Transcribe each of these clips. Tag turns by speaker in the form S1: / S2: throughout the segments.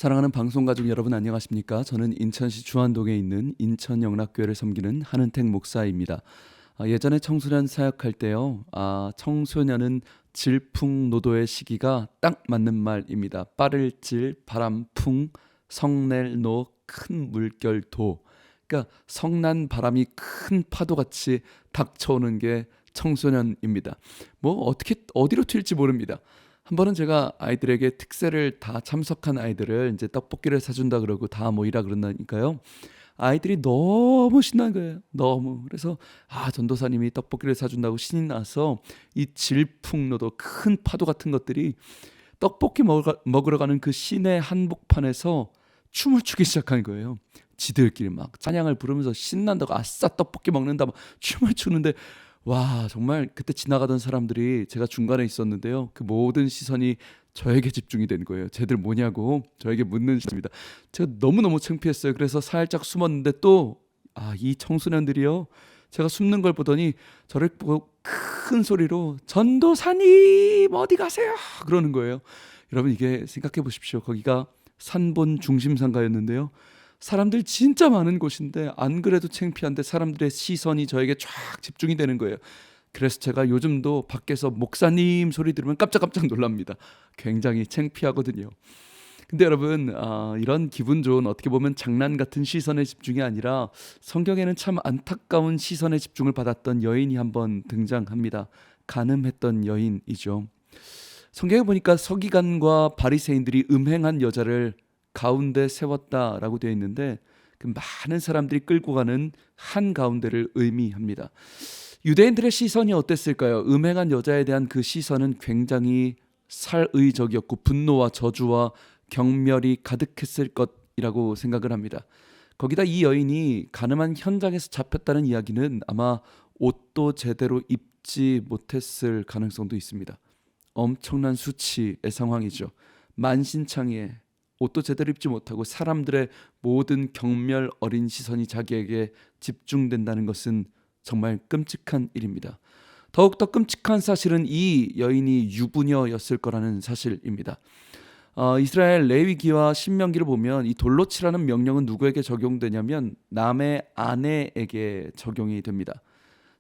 S1: 사랑하는 방송가족 여러분 안녕하십니까? 저는 인천시 주안동에 있는 인천영락교회를 섬기는 한은택 목사입니다. 예전에 청소년 사역할 때요. 청소년은 질풍노도의 시기가 딱 맞는 말입니다. 빠를 질, 바람, 풍, 성낼, 노, 큰 물결, 도. 그러니까 성난 바람이 큰 파도같이 닥쳐오는 게 청소년입니다. 뭐 어떻게 어디로 튈지 모릅니다. 한 번은 제가 아이들에게 특세를 다 참석한 아이들을 이제 떡볶이를 사준다 그러고 다 모이라 그런다니까요. 아이들이 너무 신난 거예요. 너무. 그래서 전도사님이 떡볶이를 사준다고 신이 나서 이 질풍노도 큰 파도 같은 것들이 떡볶이 먹으러 가는 그 시내 한복판에서 춤을 추기 시작한 거예요. 지들끼리 막 찬양을 부르면서 신난다고 아싸 떡볶이 먹는다 막 춤을 추는데 와 정말 그때 지나가던 사람들이 제가 중간에 있었는데요. 그 모든 시선이 저에게 집중이 된 거예요. 쟤들 뭐냐고 저에게 묻는 시선입니다. 제가 너무너무 창피했어요. 그래서 살짝 숨었는데 또 이 청소년들이요. 제가 숨는 걸 보더니 저를 보고 큰 소리로 전도사님 어디 가세요? 그러는 거예요. 여러분 이게 생각해 보십시오. 거기가 산본 중심상가였는데요. 사람들 진짜 많은 곳인데 안 그래도 창피한데 사람들의 시선이 저에게 쫙 집중이 되는 거예요. 그래서 제가 요즘도 밖에서 목사님 소리 들으면 깜짝깜짝 놀랍니다. 굉장히 창피하거든요. 근데 여러분 이런 기분 좋은 어떻게 보면 장난 같은 시선의 집중이 아니라 성경에는 참 안타까운 시선의 집중을 받았던 여인이 한번 등장합니다. 간음했던 여인이죠. 성경에 보니까 서기관과 바리새인들이 음행한 여자를 가운데 세웠다라고 되어 있는데 그 많은 사람들이 끌고 가는 한 가운데를 의미합니다. 유대인들의 시선이 어땠을까요? 음행한 여자에 대한 그 시선은 굉장히 살의적이었고 분노와 저주와 경멸이 가득했을 것이라고 생각을 합니다. 거기다 이 여인이 가늠한 현장에서 잡혔다는 이야기는 아마 옷도 제대로 입지 못했을 가능성도 있습니다. 엄청난 수치의 상황이죠. 만신창이에 옷도 제대로 입지 못하고 사람들의 모든 경멸 어린 시선이 자기에게 집중된다는 것은 정말 끔찍한 일입니다. 더욱더 끔찍한 사실은 이 여인이 유부녀였을 거라는 사실입니다. 이스라엘 레위기와 신명기를 보면 이 돌로 치라는 명령은 누구에게 적용되냐면 남의 아내에게 적용이 됩니다.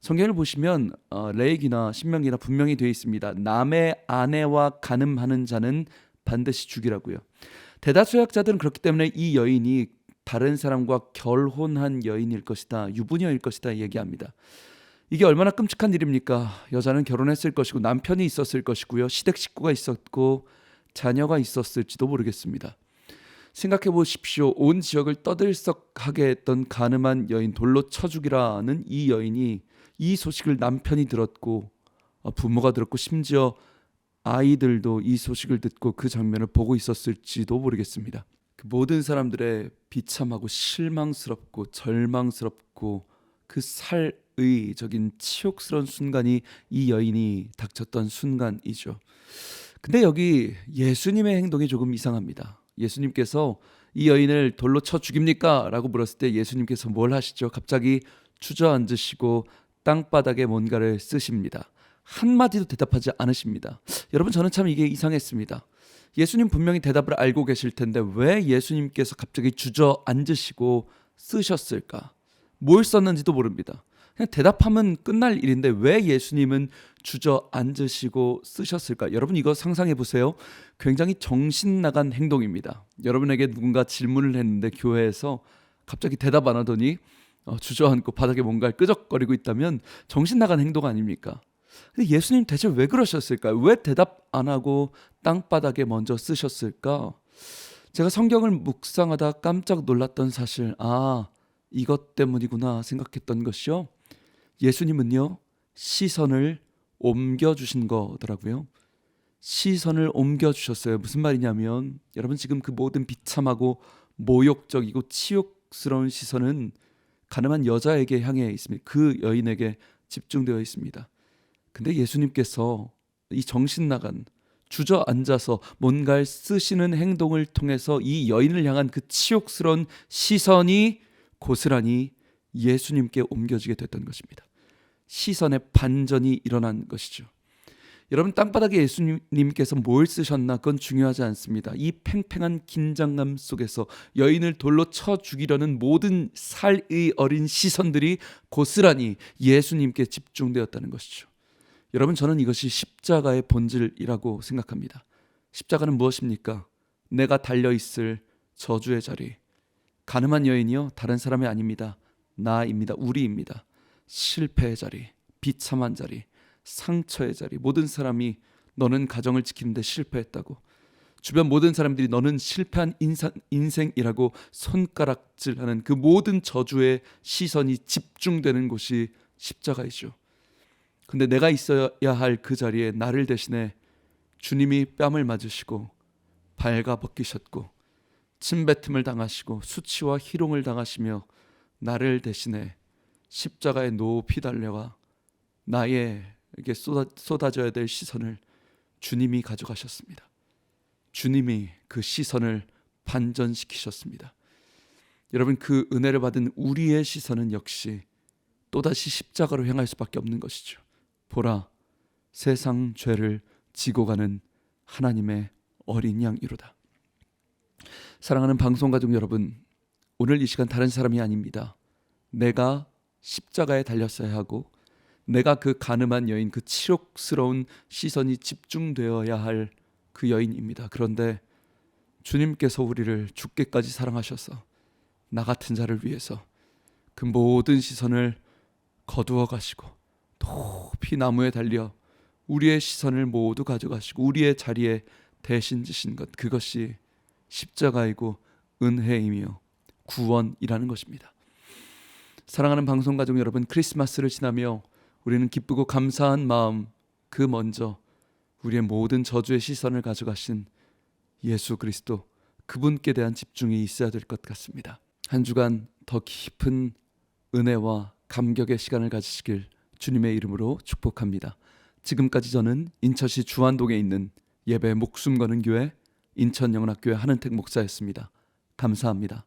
S1: 성경을 보시면 레위기나 신명기나 분명히 되어 있습니다. 남의 아내와 간음하는 자는 반드시 죽이라고요. 대다수의 학자들은 그렇기 때문에 이 여인이 다른 사람과 결혼한 여인일 것이다, 유부녀일 것이다 얘기합니다. 이게 얼마나 끔찍한 일입니까? 여자는 결혼했을 것이고 남편이 있었을 것이고요. 시댁 식구가 있었고 자녀가 있었을지도 모르겠습니다. 생각해 보십시오. 온 지역을 떠들썩하게 했던 간음한 여인, 돌로 쳐 죽이라는 이 여인이 이 소식을 남편이 들었고 부모가 들었고 심지어 아이들도 이 소식을 듣고 그 장면을 보고 있었을지도 모르겠습니다. 그 모든 사람들의 비참하고 실망스럽고 절망스럽고 그 살의적인 치욕스러운 순간이 이 여인이 닥쳤던 순간이죠. 근데 여기 예수님의 행동이 조금 이상합니다. 예수님께서 이 여인을 돌로 쳐 죽입니까? 라고 물었을 때 예수님께서 뭘 하시죠? 갑자기 주저앉으시고 땅바닥에 뭔가를 쓰십니다. 한마디도 대답하지 않으십니다. 여러분 저는 참 이게 이상했습니다. 예수님 분명히 대답을 알고 계실 텐데 왜 예수님께서 갑자기 주저앉으시고 쓰셨을까? 뭘 썼는지도 모릅니다. 그냥 대답하면 끝날 일인데 왜 예수님은 주저앉으시고 쓰셨을까? 여러분 이거 상상해 보세요. 굉장히 정신 나간 행동입니다. 여러분에게 누군가 질문을 했는데 교회에서 갑자기 대답 안 하더니 주저앉고 바닥에 뭔가를 끄적거리고 있다면 정신 나간 행동 아닙니까? 근데 예수님 대체 왜 그러셨을까요? 왜 대답 안 하고 땅바닥에 먼저 쓰셨을까? 제가 성경을 묵상하다 깜짝 놀랐던 사실, 이것 때문이구나 생각했던 것이요. 예수님은요, 시선을 옮겨주신 거더라고요. 시선을 옮겨주셨어요. 무슨 말이냐면, 여러분 지금 그 모든 비참하고 모욕적이고 치욕스러운 시선은 가늠한 여자에게 향해 있습니다. 그 여인에게 집중되어 있습니다. 근데 예수님께서 이 정신 나간 주저앉아서 뭔가를 쓰시는 행동을 통해서 이 여인을 향한 그 치욕스러운 시선이 고스란히 예수님께 옮겨지게 됐던 것입니다. 시선의 반전이 일어난 것이죠. 여러분, 땅바닥에 예수님께서 뭘 쓰셨나 그건 중요하지 않습니다. 이 팽팽한 긴장감 속에서 여인을 돌로 쳐 죽이려는 모든 살의 어린 시선들이 고스란히 예수님께 집중되었다는 것이죠. 여러분, 저는 이것이 십자가의 본질이라고 생각합니다. 십자가는 무엇입니까? 내가 달려있을 저주의 자리. 가늠한 여인이요, 다른 사람이 아닙니다. 나입니다. 우리입니다. 실패의 자리, 비참한 자리, 상처의 자리. 모든 사람이 너는 가정을 지키는데 실패했다고, 주변 모든 사람들이 너는 실패한 인생이라고 손가락질하는 그 모든 저주의 시선이 집중되는 곳이 십자가이죠. 근데 내가 있어야 할 그 자리에 나를 대신에 주님이 뺨을 맞으시고 발가벗기셨고 침뱉음을 당하시고 수치와 희롱을 당하시며 나를 대신에 십자가에 높이 달려가 나에게 쏟아져야 될 시선을 주님이 가져가셨습니다. 주님이 그 시선을 반전시키셨습니다. 여러분, 그 은혜를 받은 우리의 시선은 역시 또다시 십자가로 향할 수밖에 없는 것이죠. 보라, 세상 죄를 지고 가는 하나님의 어린 양이로다. 사랑하는 방송가족 여러분, 오늘 이 시간 다른 사람이 아닙니다. 내가 십자가에 달렸어야 하고 내가 그 가늠한 여인, 그 치욕스러운 시선이 집중되어야 할 그 여인입니다. 그런데 주님께서 우리를 죽게까지 사랑하셔서 나 같은 자를 위해서 그 모든 시선을 거두어 가시고 높이 나무에 달려 우리의 시선을 모두 가져가시고 우리의 자리에 대신 지신 것, 그것이 십자가이고 은혜이며 구원이라는 것입니다. 사랑하는 방송가족 여러분, 크리스마스를 지나며 우리는 기쁘고 감사한 마음, 그 먼저 우리의 모든 저주의 시선을 가져가신 예수 그리스도, 그분께 대한 집중이 있어야 될 것 같습니다. 한 주간 더 깊은 은혜와 감격의 시간을 가지시길 주님의 이름으로 축복합니다. 지금까지 저는 인천시 주안동에 있는 예배 목숨 거는 교회 인천영락교회 한은택 목사였습니다. 감사합니다.